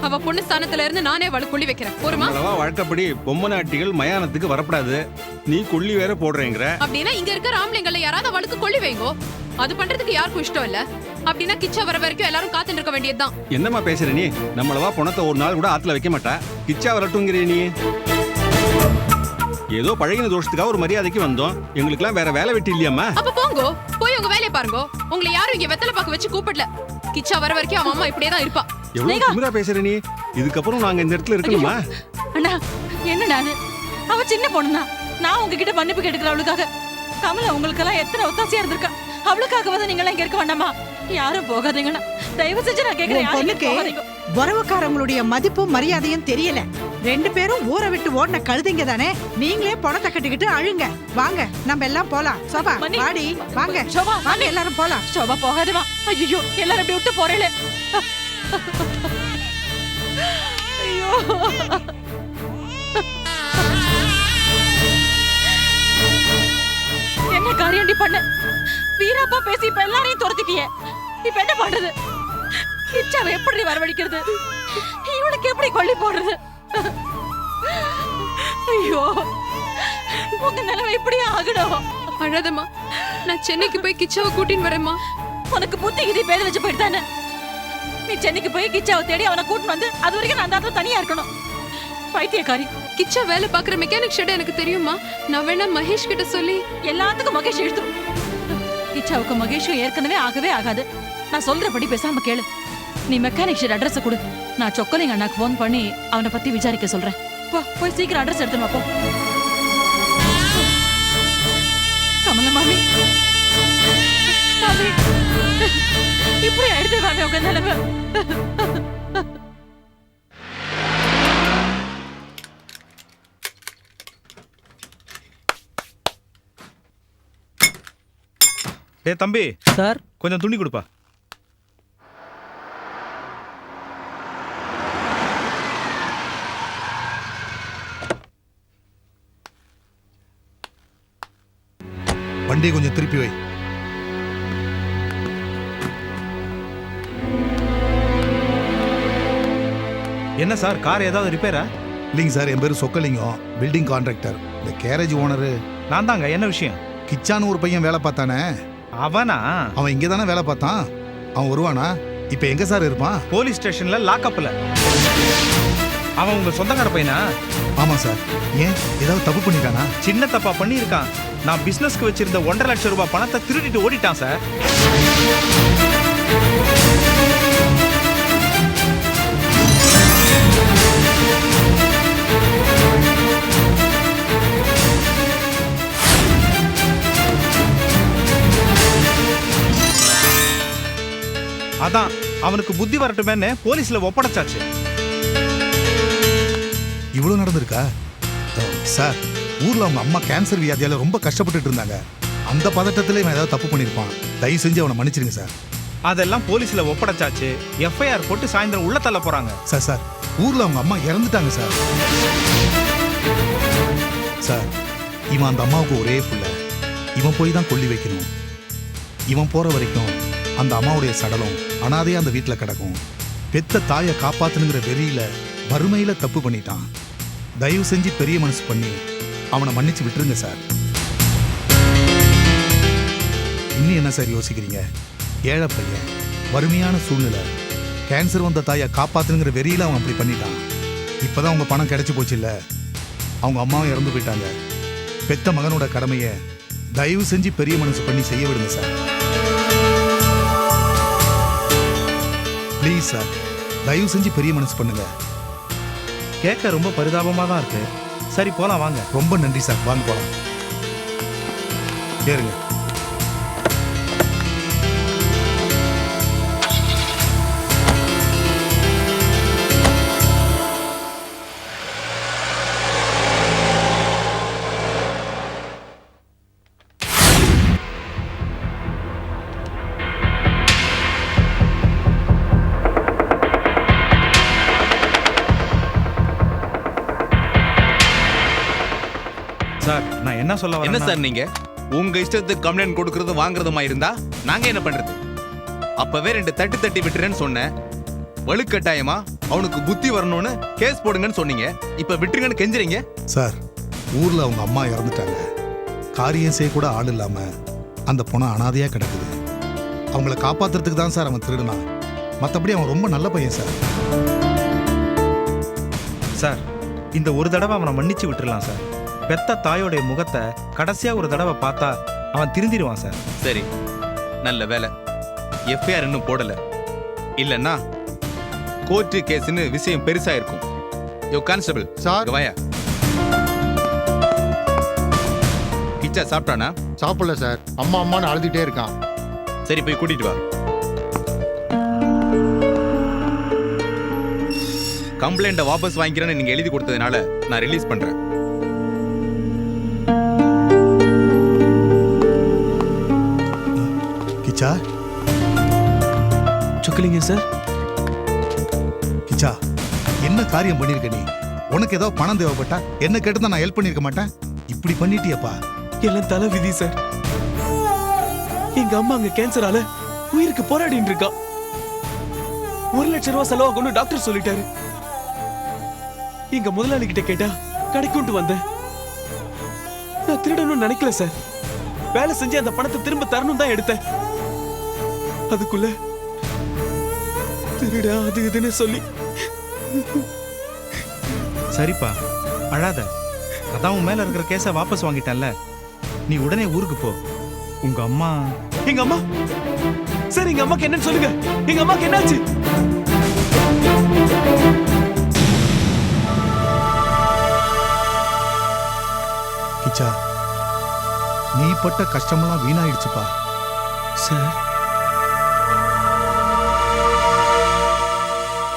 அவ பொண்ணு ஸ்தானத்துல இருந்து நானே அவளுக்கு கொல்லி வைக்கிறேன். போருமா? வழக்கப்படி பொம்மநாட்டிகள் மயானத்துக்கு வரப்படாது. நீ கொல்லி வேற போடுறேங்கிற. அப்படின்னா இங்க இருக்கிற ஆம்பளைங்கள்ல யாராவது அவளுக்கு கொல்லி வைங்கோ. அது பண்றதுக்கு யாருக்கும் இஷ்டம் இல்ல. அப்படின்னா கிச்சா வர வரைக்கும் எல்லாரும் காத்துட்டு இருக்க வேண்டியதுதான். என்னம்மா பேசுற நீ? நம்மளவா பணத்தை ஒரு நாள் கூட ஆத்துல வைக்க மாட்டா. கிச்சா வரட்டும்ங்கிற நீ. ஏதோ பழகின தோஷத்துக்காக ஒரு மரியாதைக்கு வந்தோம். எங்களுக்குலாம் வேற வேலை வெட்டி இல்லையாம்மா? அப்ப போங்கோ, போய் உங்க வேலையை பாருங்க. உங்களை யாரும் இங்க வெத்தலை பாக்க வச்சு கூப்பிடல. கிச்சா வர வரைக்கும் அவன் அம்மா இப்படியே தான் இருப்பா. எவ்வளவு திமிரா பேசுற நீ? இதுக்கப்புறம் நாங்க இந்த இடத்துல இருக்கணுமா? அண்ணா என்னடா அது? அவ சின்ன பொண்ணுதான். நான் உங்ககிட்ட மன்னிப்பு கேட்டுக்கிறேன் அவளுக்காக. கமலா உங்களுக்கெல்லாம் எத்தனை ஒத்தாசையா இருந்திருக்கா. அவளுக்காக வந்து நீங்க எல்லாம் இங்க இருக்க வேண்டாமா? யாரும் போகாதீங்கண்ணா, தயவு செஞ்சு நான் கேக்குறேன். பொண்ணுக்கு உறவுக்காரங்களுடைய மதிப்பும் மரியாதையும் தெரியல. 2 பேரும் ஊரை விட்டு ஓடின கழுதைங்க தானே. நீங்களே பணத்தை கட்டிக்கிட்டு அழுங்க. வாங்க நம்ம எல்லாம் போலாம். சோபா வாடி, வாங்க சோபா, வாங்க எல்லாரும் போலாம். சோபா போகாதவா. ஐயோ எல்லாரும் இப்படி விட்டு போறேல. ஐயோ என்ன காரியண்டி பண்ண? வீராப்பா பேசி இப்ப எல்லாரையும் துரத்திட்டியே. இப்ப என்ன பண்றது? கிச்சாவை எப்படி வரவழைக்கிறது? இவனுக்கு எப்படி கொல்லி போடுறது? ஐயோ உங்க நிலைமை இப்படி ஆகணும். அழாதம்மா, நான் சென்னைக்கு போய் கிச்சாவை கூட்டின்னு வரேம்மா. உனக்கு புத்தி கிதி பேத வச்சு போயிட்டானே. நீ சென்னைக்கு போய் கிச்சாவை தேடி அவனை கூட்டின்னு வந்து அது வரைக்கும் நான் அந்த இடத்துல தனியா இருக்கணும். பைத்தியக்காரி. கிச்சா வேலை பாக்குற மெக்கானிக் ஷெட் எனக்கு தெரியுமா. நான் வேணா மகேஷ் கிட்ட சொல்லி எல்லாத்துக்கும் மகேஷ் எழுத்து. கிச்சாவுக்கு மகேஷும் ஏற்கனவே ஆகவே ஆகாது. நான் சொல்றபடி பேசாம கேளு. நீ மெக்கானிக் ஷெட் அட்ரஸ் கொடு. நான் சொக்கலிங்க அண்ணாக்கு போன் பண்ணி அவனை பத்தி விசாரிக்க சொல்றேன். போய் சீக்கிரம் அட்ரஸ் எடுத்துமா போ. கமல மாமி, இப்படி ஆயிடுது மாமி உங்க நிலைமை. டே தம்பி சார், கொஞ்சம் துணி கொடுப்பா. வண்டியை கொஞ்சம் திருப்பி வை. என்ன சார், கார் ஏதாவது ரிப்பேரா? இல்லைங்க சார், என் பேரு சொக்கலிங்கம், பில்டிங் கான்ட்ராக்டர். இந்த கேரேஜ் ஓனரு நான் தாங்க. என்ன விஷயம்? கிச்சான்னு ஒரு பையன் வேலை பார்த்தானே. அவனா? அவன் இங்கே தானே வேலை பார்த்தான். அவன் வருவானா? இப்போ எங்க சார் இருப்பான்? போலீஸ் ஸ்டேஷன்ல லாக்அப்ல. அவன் உங்க சொந்தக்கார பையனா? ஆமா சார். ஏன் ஏதாவது தப்பு பண்ணிட்டானா? சின்ன தப்பா பண்ணியிருக்கான். நான் பிசினஸ்க்கு வச்சிருந்த 1.5 லட்சம் ரூபாய் பணத்தை திருடிட்டு ஓடிட்டான் சார். அதான் அவனுக்கு புத்தி வரட்டுமேன்னு போலீஸ்ல ஒப்படைச்சாச்சு. இவ்வளவு நடந்திருக்கா சார்? ஊர்ல அவங்க அம்மா கேன்சர் வியாதியால ரொம்ப கஷ்டப்பட்டுட்டு இருந்தாங்க. அந்த பதட்டத்துல இவன் ஏதாவது தப்பு பண்ணிருப்பான். தயவு செஞ்சு அவனை மன்னிச்சிருங்க சார். அதெல்லாம் போலீஸ்ல ஒப்படைச்சாச்சு. எஃப்ஐஆர் போட்டு சாயந்தரம் உள்ள தள்ள போறாங்க. சார் ஊர்ல அவங்க அம்மா இறந்துட்டாங்க சார். சார் இவன் அந்த அம்மாவுக்கு ஒரே புள்ள. இவன் போய் தான் கொல்லி வைக்கணும். இவன் போற வரைக்கும் அந்த அம்மாவுடைய சடலம் அனாதையா அந்த வீட்டுல கிடக்கும். பெத்த தாயை காப்பாத்துனுங்கிற வெறியில வறுமையில தப்பு பண்ணிட்டான். தயவு செஞ்சு பெரிய மனசு பண்ணி அவனை மன்னிச்சு விட்டுருங்க சார். இன்னும் என்ன சார் யோசிக்கிறீங்க? ஏழை பையன், வறுமையான சூழ்நிலை, கேன்சர் வந்த தாயை காப்பாத்துங்கிற வெறியில அவன் அப்படி பண்ணிட்டான். இப்பதான் அவங்க பணம் கிடைச்சு போச்சு இல்ல, அவங்க அம்மாவும் இறந்து போயிட்டாங்க. பெத்த மகனோட கடமையை தயவு செஞ்சு பெரிய மனசு பண்ணி செய்ய விடுங்க சார். ப்ளீஸ் சார், தயவு செஞ்சு பெரிய மனசு பண்ணுங்க. கேட்க ரொம்ப பரிதாபமா தான் இருக்கு. சரி போலாம் வாங்க. ரொம்ப நன்றி சார், வாங்க போலாம். ஏறுங்க. சார் நான் என்ன சொல்ல வரேன்? என்ன சார் நீங்க உங்க இஷ்டத்துக்கு கம்ப்ளைண்ட் கொடுக்கறது வாங்குறதுமா இருந்தா நாங்க என்ன பண்றது? அப்பவே 2 தட்டு தட்டி விட்டுறேன்னு சொன்னேன். வலுக்கட்டாயமா அவனுக்கு புத்தி வரணும்னு கேஸ் போடுங்கன்னு சொன்னீங்க. இப்ப விட்டுருங்கன்னு கெஞ்சுறீங்க. சார் ஊர்ல அவங்க அம்மா இறந்துட்டாங்க. காரியம் செய்ய கூட ஆள் இல்லாம அந்த பொண்ணு அனாதையா கிடக்குது. அவங்கள காப்பாத்துறதுக்கு தான் சார் அவன் திருடுனான். மற்றபடி அவன் ரொம்ப நல்ல பையன் சார். சார் இந்த ஒரு தடவை அவனை மன்னிச்சு விட்டுறலாம் சார். பெத்த தாயோடைய முகத்தை கடைசியா ஒரு தடவை பார்த்தா அவன் திருந்திடுவான் சார். சரி, நல்ல வேலை எஃப்ஐஆர் இன்னும் போடல. இல்லன்னா கோர்ட்டு கேஸ்னு விஷயம் பெருசா இருக்கும். யோ கான்ஸ்டபிள் சார். வாயா. கிச்சா சாப்பிட்டானா? சாப்பிடல சார். அம்மா அம்மான்னு அழுதுட்டே இருக்கான். சரி போய் கூட்டிட்டு வா. கம்ப்ளைண்ட்டை வாபஸ் வாங்கிக்கிறேன்னு நீங்க எழுதி கொடுத்ததுனால நான் ரிலீஸ் பண்றேன். கிச்சா, சொக்கலிங்க சார். கிச்சா, என்ன காரியம் பண்ணிருக்க நீ? உனக்கு ஏதோ பணம் தேவைப்பட்டா என்ன கேட்டு நான் ஹெல்ப் பண்ணிருக்க மாட்டேன். இப்படி பண்ணிட்டியப்பா. எல்லாம் தலை விதி சார். எங்க அம்மா அங்க கேன்சரால உயிருக்கு போராடிட்டு இருக்கா. 1 லட்சம் ரூபாய் செலவாகும்னு டாக்டர் சொல்லிட்டாரு. எங்க முதலாளி கிட்ட கேட்டா கடைக்குண்டு வந்தேன். நான் திருடணும்னு நினைக்கல சார். வேலை செஞ்சு அந்த பணத்தை திரும்ப தரணும் தான் எடுத்தேன். அதுக்குள்ள திருட அது இதுன்னு சொல்லி. சரிப்பா அழாத. அதான் உன் மேல இருக்கிற கேஸை வாபஸ் வாங்கிட்டேன்ல, நீ உடனே ஊருக்கு போ. உங்க அம்மா எங்க அம்மா சார், எங்க அம்மாக்கு என்னன்னு சொல்லுங்க. எங்க அம்மாக்கு என்னாச்சு? கிச்சா, நீ பட்ட கஷ்டமெல்லாம் வீணாயிடுச்சுப்பா. சார்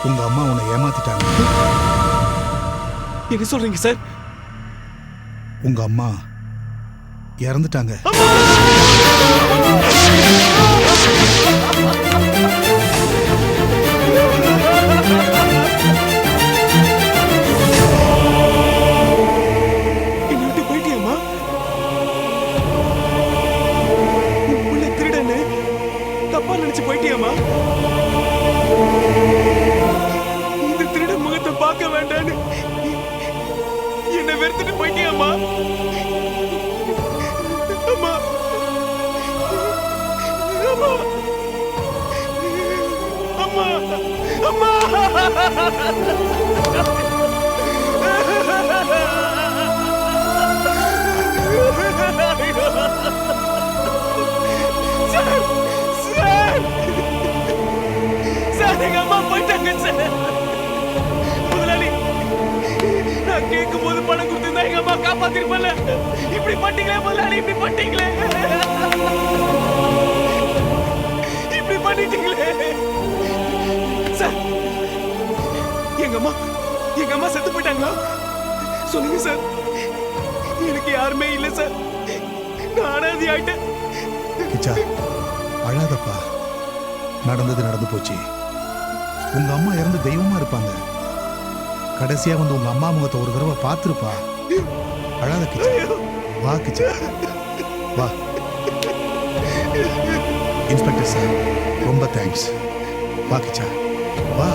உங்க அம்மா உன்னை ஏமாத்திட்டாங்க. என்ன சொல்றீங்க சார்? உங்க அம்மா இறந்துட்டாங்க. என்ன போயிட்டியம்மா? உள்ள திருடன்னு தப்பா நினைச்சு போயிட்டியம்மா? இந்த திருட முகத்தை பார்க்க வேண்டான்னு என்ன வெறுத்துட்டு போயிட்டியம்மா? அம்மா அம்மா அம்மா சார், எங்க அம்மா போயிட்டாங்க சார். முதலாளி, நான் கேட்கும் போது பணம் கொடுத்திருந்தா எங்க அம்மா காப்பாத்திருப்பல. இப்படி பண்ணிட்டீங்களே முதலாளி, இப்படி பண்ணிட்டீங்களே, இப்படி பண்ணிட்டீங்களே. அம்மா செத்து போயிட்டாங்களா? சொல்லுங்க சார். எனக்கு யாருமே இல்ல சார். நான் அனாதை ஆயிட்டேன். கிச்சா அழாதப்பா. நடந்தது நடந்து போச்சு. உங்க அம்மா இறந்து தெய்வமா இருப்பாங்க. கடைசியா வந்து உங்க அம்மா முகத்தை ஒரு தடவை பார்த்துருப்பா. அழாத கிச்சா. வா கிச்சா வா. இன்ஸ்பெக்டர் சார் ரொம்ப தேங்க்ஸ். வா கிச்சா வா.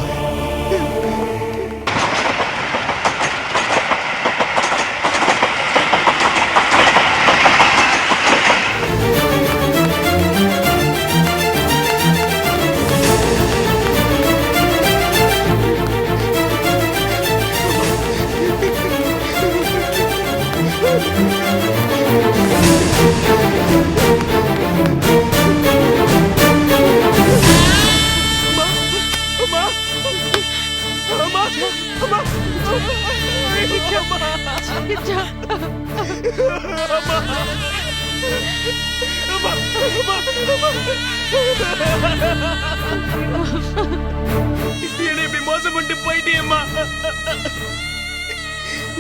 என்னை இப்படி மோசம் பண்ணிட்டு போயிட்டியம்மா.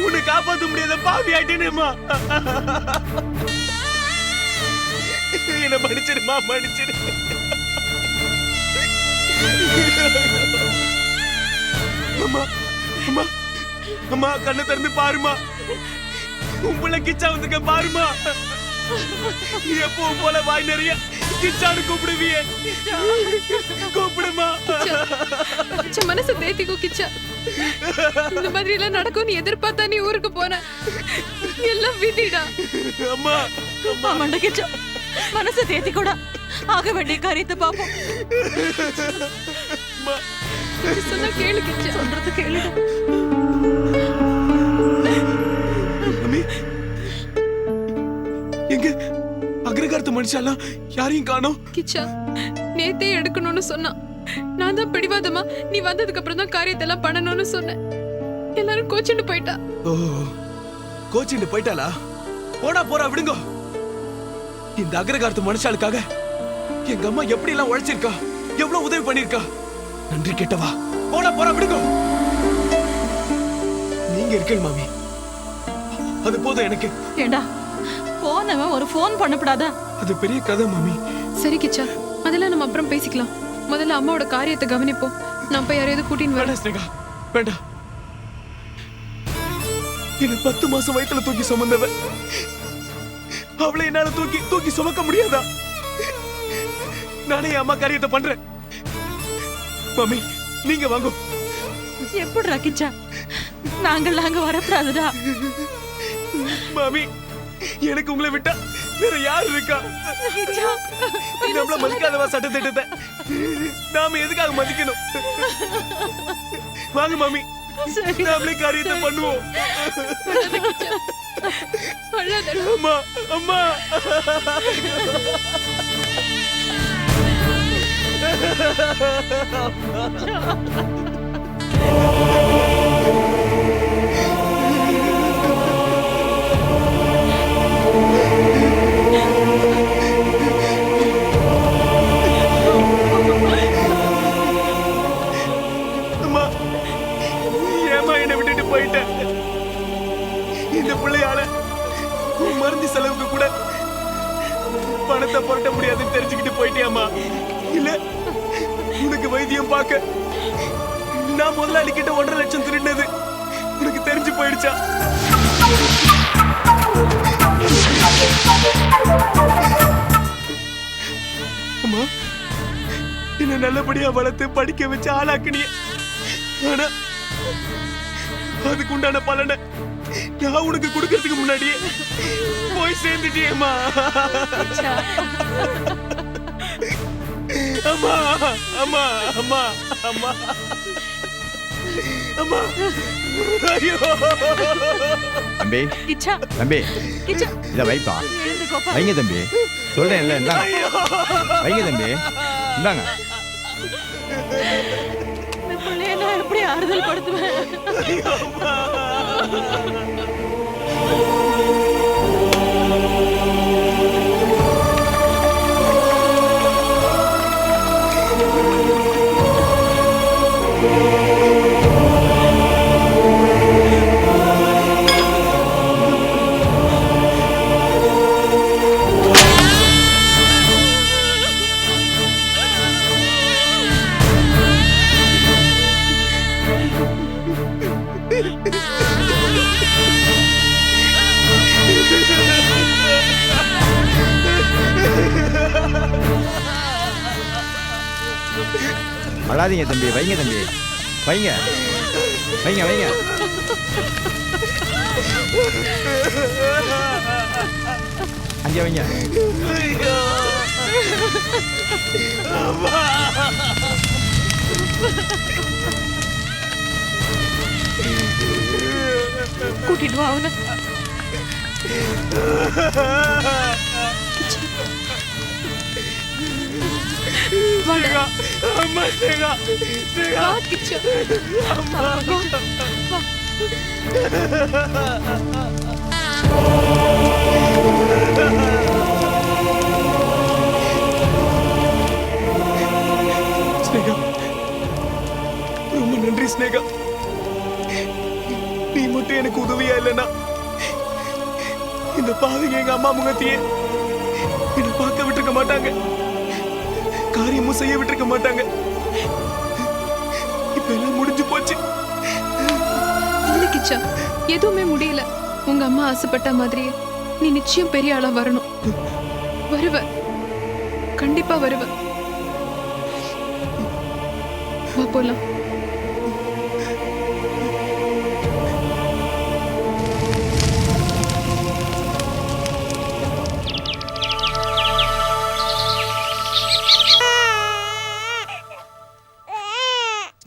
உன்னை காப்பாற்ற முடியாத பாவி ஆயிட்டேனேம்மா. என்ன மன்னிச்சிருமா, மன்னிச்சிரு. அம்மா அம்மா அம்மா கண்ணை திறந்து பாருமா. உன் பிள்ளை கிச்சா வந்துக்க பாருமா. எப்பவும் போல வாய் நிறைய கிச்சான்னு கூப்பிடுவியே, கூப்பிடுமா. கிச்சா மனசு தேத்திக்கோ கிச்சா. இந்த மாதிரி எல்லாம் நடக்கும்னு எதிர்பார்த்தா நீ ஊருக்கு போன. எல்லாம் விதிடா. அம்மா ஆமாண்டா கிச்சா, மனசு தேத்திக்கூடா. ஆக வேண்டிய காரியத்தை பாப்போம். சொன்னா கேளு கிச்சா. சொல்றது கேளுடா. எங்க அக்ரகாரத்து மனுஷாலாம் யாரையும் காணோம். கிச்சா நேத்தே எடுக்கணும்னு சொன்னான். நான் தான் பிடிவாதமா நீ வந்ததுக்கு அப்புறம் தான் காரியத்தை எல்லாம் பண்ணணும்னு சொன்னேன். எல்லாரும் கோச்சிட்டு போயிட்டா. ஓ, கோச்சிட்டு போயிட்டாளா? போடா போறா, விடுங்க. இந்த அக்ரகாரத்து மனுஷாளுக்காக எங்க அம்மா எப்படி எல்லாம் உழைச்சிருக்கா, எவ்வளவு உதவி பண்ணிருக்கா. நன்றி கேட்டவா. போடா போறா, விடுங்க. நீங்க இருக்கீங்க மாமி, அது போதும் எனக்கு. ஏண்டா போனவன் ஒரு போன் பண்ணப்படாதா? அது பெரிய கதை மாமி. சரி கிச்சா, அதெல்லாம் நம்ம அப்புறம் பேசிக்கலாம். முதல்ல அம்மாவோட காரியத்தை கவனிப்போம். நான் போய் யாரையாவது கூட்டின்னு வரேன். ஸ்னேகா வேண்டாம். என்ன 10 மாசம் வயித்துல தூக்கி சுமந்தவ, அவளை என்னால தூக்கி சுமக்க முடியாதா? நானே அம்மா காரியத்தை பண்றேன். மாமி நீங்க வாங்க. எப்படிடா கிச்சா, நாங்கள் அங்க வரப்படாதுடா. மாமி எனக்கு உங்களை விட்டா வேற யாரு இருக்கா? நம்மள மதிக்காதவா சட்டத்திட்டத்தை நாம எதுக்காக மதிக்கணும்? வாங்க மாமி, நாமளே காரியத்தை பண்ணுவோம். அம்மா அம்மா இந்த பிள்ளையால மருந்து செலவுக்கு கூட பணத்தை புரட்ட முடியாதுன்னு தெரிஞ்சுக்கிட்டு போயிட்டியாமா? இல்ல உனக்கு வைத்தியம் பார்க்க நான் முதலாளி கிட்ட 1.5 லட்சம் திருடினது உனக்கு தெரிஞ்சு போயிடுச்சா? அம்மா என்ன நல்லபடியா வளர்த்து படிக்க வச்சு ஆளாக்குனிய, ஆனா அதுக்கு உண்டான பலனை நான் உனக்கு கொடுக்கறதுக்கு முன்னாடியே போய் சேர்ந்துட்டியேம்மா. அம்மா அம்மா அம்மா அம்மா அம்மா ஐயோ தம்பி கிச்சா தம்பி கிச்சா இத வைப்பா. எழுந்து கோபா. வைங்க தம்பி, சொல்றேன் இல்ல, இந்தாங்க வைங்க தம்பி, இந்தாங்க. இந்த பிள்ளைய நான் எப்படி ஆறுதல் படுத்துவேன்? அழாதீங்க தம்பி, வைங்க தம்பி, வைங்க வைங்க வைங்க. அங்கே வைங்க. கூட்டிட்டு வா அவனை. ஸ்னேகா, அம்மா ஸ்னேகா, ஸ்னேகா. வா கிச்சா. அம்மா. வா. ஸ்னேகா, ரொம்ப நன்றி ஸ்னேகா. நீ மட்டும் எனக்கு உதவியா இல்லைன்னா இந்த பாவிங்க எங்க அம்மா முகத்தையே என்னை பார்க்க விட்டுருக்க மாட்டாங்க, காரியமும் செய்ய விட்டுருக்க மாட்டாங்க. இப்ப எல்லாம் முடிஞ்சு போச்சு. இல்ல கிச்சா, எதுவுமே முடியல. உங்க அம்மா ஆசைப்பட்ட மாதிரி நீ நிச்சயம் பெரிய ஆளா வரணும். வருவ, கண்டிப்பா வருவ. வா போலாம்.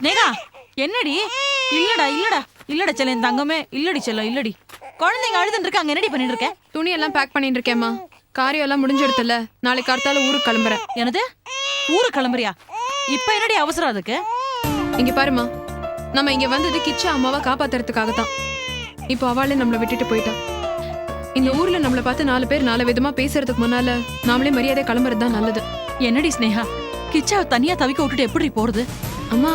ஸ்னேகா, என்னடி? இல்லடா இல்லடா இல்லடா செல்லம், தங்கமே இல்லடி செல்லம், இல்லடி. குழந்தைங்க அழுதுன்னு இருக்காங்க, என்னடி பண்ணிட்டு இருக்க? துணி எல்லாம் பேக் பண்ணிட்டு இருக்கேம்மா. காரியம் எல்லாம் முடிஞ்சிடுத்துல. நாளைக்கு கார்த்தால ஊருக்கு கிளம்புறேன். என்னது, ஊருக்கு கிளம்புறியா? இப்ப என்னடி அவசரம் அதுக்கு? இங்க பாருமா, நம்ம இங்க வந்தது கிச்சா அம்மாவை காப்பாத்துறதுக்காக தான். இப்போ அவளே நம்மளை விட்டுட்டு போயிட்டா. இந்த ஊர்ல நம்மளை பார்த்து 4 பேர் 4 விதமா பேசுறதுக்கு முன்னால நாமளே மரியாதை கிளம்புறது தான் நல்லது. என்னடி ஸ்னேகா, கிச்சாவை தனியா தவிக்க விட்டுட்டு எப்படி போறது? அம்மா,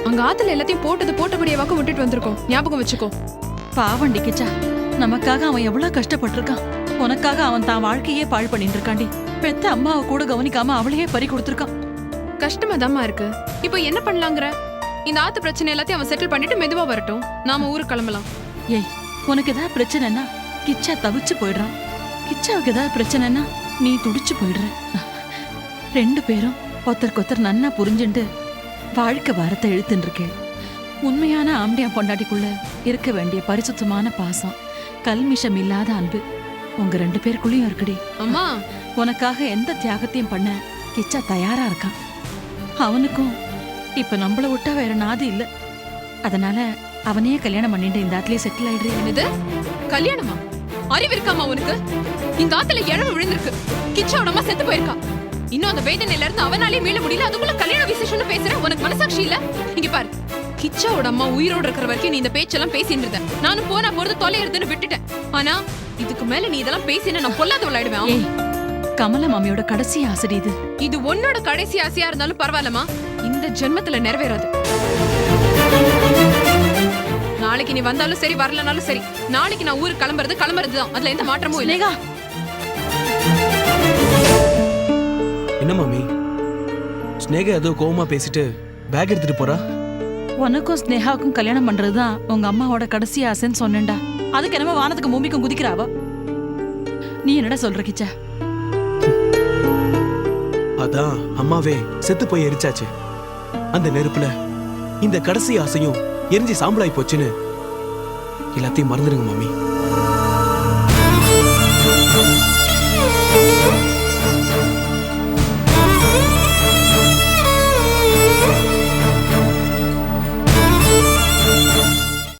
அங்க ஆத்துல எல்லாத்தையும் போட்டபடியே வாக்க விட்டுட்டு வந்திருக்கோம், ஞாபகம் வச்சுக்கோ. பாவண்டி கிச்சா, நமக்காக அவன் எவ்வளவு கஷ்டப்பட்டிருக்கான். உனக்காக அவன் தான் வாழ்க்கையே பாழ் பண்ணிட்டு இருக்காண்டி. பெத்த அம்மாவை கூட கவனிக்காம அவளையே பறி கொடுத்துருக்கான். கஷ்டமா தாம்மா இருக்கு. இப்போ என்ன பண்ணலாங்கிற? இந்த ஆத்து பிரச்சனை எல்லாத்தையும் அவன் செட்டில் பண்ணிட்டு மெதுவா வரட்டும், நாம ஊருக்கு கிளம்பலாம். ஏய், உனக்கு ஏதாவது பிரச்சனைன்னா கிச்சா தவிச்சு போயிடுறான். கிச்சாவுக்கு ஏதாவது பிரச்சனைன்னா நீ துடிச்சு போயிடுற. 2 பேரும் ஒருத்தருக்கு நன்னா புரிஞ்சுண்டு வாழ்க்கை வாரத்தை இழுத்துன்னு இருக்கேன். உண்மையான ஆம்படியா பொண்டாட்டிக்குள்ள இருக்க வேண்டிய பரிசுத்தமான பாசம், கல்மிஷம் இல்லாத அன்பு உங்க 2 பேருக்குள்ளயும் இருக்குடி. அம்மா, உனக்காக எந்த தியாகத்தையும் பண்ண கிச்சா தயாரா இருக்கான். அவனுக்கும் இப்ப நம்மள விட்டா வேற நாது இல்ல. அதனால அவனையே கல்யாணம் பண்ணிட்டு இந்த ஆத்திலே செட்டில் ஆயிடுறேன். என்னது, கல்யாணமா? அறிவு இருக்காமா உனக்கு? இந்த ஆத்துல இழவு விழுந்திருக்கு. கிச்சாவோட அம்மா செத்து போயிருக்கா. இன்னும் அந்த வேதனையில இருந்து அவனாலே மீள முடியல, அதுக்குள்ள கல்யாண விசேஷம்னு பேசுற. உனக்கு மனசாட்சி இல்ல? இங்க பாரு, கிச்சாவோட அம்மா உயிரோட இருக்கிற வரைக்கும் நீ இந்த பேச்செல்லாம் பேசிட்டு இருந்த. நானும் போனா போறது தொலைறதுன்னு விட்டுட்டேன். ஆனா இதுக்கு மேல நீ இதெல்லாம் பேசினா நான் பொல்லாதவளாயிடுவேன். கமல மாமியோட கடைசி ஆசை இது. இது உன்னோட கடைசி ஆசையா இருந்தாலும் பரவாயில்லமா, இந்த ஜென்மத்துல நிறைவேறாது. நாளைக்கு நீ வந்தாலும் சரி, வரலனாலும் சரி, நாளைக்கு நான் ஊருக்கு கிளம்புறதுதான். அதுல எந்த மாற்றமும் இல்ல. என்ன மாமி, ஸ்னேகா ஏதோ கோவமா பேசிட்டு பேக் எடுத்துட்டு போறா? உனக்கும் ஸ்னேகாவுக்கும் கல்யாணம் பண்றதுதான் உங்க அம்மாவோட கடைசி ஆசைன்னு சொன்னேன்டா. அதுக்கு என்னமோ வானத்துக்கு பூமிக்கும் குதிக்கிறாவ. நீ என்னடா சொல்ற கிச்சா? அதான் அம்மாவே செத்து போய் எரிச்சாச்சு. அந்த நெருப்புல இந்த கடைசி ஆசையும் எரிஞ்சு சாம்பலாய் போச்சுன்னு எல்லாத்தையும் மறந்துடுங்க மாமி.